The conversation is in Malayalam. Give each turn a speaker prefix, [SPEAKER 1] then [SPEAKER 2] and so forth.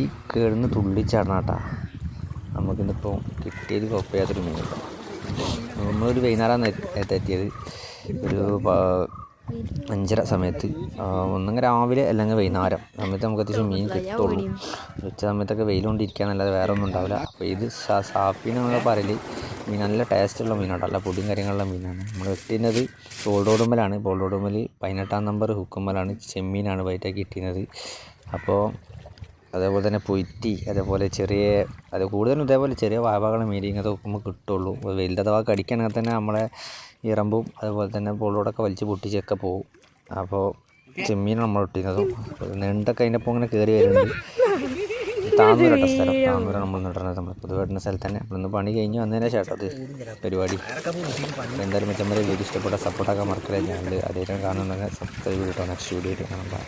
[SPEAKER 1] ഈ കേടുന്ന് തുള്ളിച്ചാടണാട്ടാ നമുക്കിന്നിപ്പോൾ കിട്ടിയത് കുഴപ്പമില്ലാത്തൊരു മീൻ. നമ്മളൊരു വൈകുന്നേരം എത്തിയത് ഒരു 5:30 സമയത്ത്. ഒന്നെങ്കിൽ രാവിലെ അല്ലെങ്കിൽ വൈകുന്നേരം സമയത്ത് നമുക്ക് അത്യാവശ്യം മീൻ കിട്ടുള്ളൂ. ഉച്ച സമയത്തൊക്കെ വെയിലുകൊണ്ടിരിക്കുക എന്നല്ലാതെ വേറെ ഒന്നും ഉണ്ടാവില്ല. അപ്പോൾ ഇത് സാപ്പീനൊക്കെ പറയൽ മീൻ നല്ല ടേസ്റ്റുള്ള മീനാണ്, നല്ല പൊടിയും കാര്യങ്ങളുള്ള മീനാണ്. നമ്മൾ വെട്ടുന്നത് ബോൾഡോടുമ്മലാണ്. ബോൾഡോടുമ്മൽ 18 നമ്പർ ഹുക്കുമ്മലാണ് ചെമ്മീനാണ് വൈറ്റാക്കി കിട്ടുന്നത്. അപ്പോൾ അതേപോലെ തന്നെ പൊയ്റ്റി, അതേപോലെ അത് കൂടുതലും ഇതേപോലെ ചെറിയ വാഴകളെ മീൻ ഇങ്ങനത്തെ നോക്കുമ്പോൾ കിട്ടുള്ളൂ. വലുതഥവാ കടിക്കുകയാണെങ്കിൽ തന്നെ നമ്മളെ ഇറമ്പും അതുപോലെ തന്നെ പൊള്ളോടൊക്കെ വലിച്ച് പൊട്ടിച്ചൊക്കെ പോകും. അപ്പോൾ ചെമ്മീൻ നമ്മൾ ഇട്ടിരുന്നതും നെണ്ടൊക്കെ അതിൻ്റെ ഒപ്പം ഇങ്ങനെ കയറി വരുന്നുണ്ട്. താന്നൂരട്ട സ്ഥലം, താന്നൂര നമ്മൾ നിട്ടുന്നത്. നമ്മൾ പുതുവേട്ടുന്ന സ്ഥലത്ത് തന്നെ നമ്മളിന്ന് പണി കഴിഞ്ഞ് വന്നതിന് ശേഷം അത് പരിപാടി. എന്തായാലും മെച്ചമ്മരെ വീഡിയോ ഇഷ്ടപ്പെട്ട സപ്പോർട്ടാക്കാൻ മറക്കില്ല. ഞാൻ അതേറ്റവും കാണുന്നുണ്ടെങ്കിൽ സബ്സ്ക്രൈബ് ചെയ്തിട്ടോ. നെക്സ്റ്റ് വീഡിയോ കാണാം.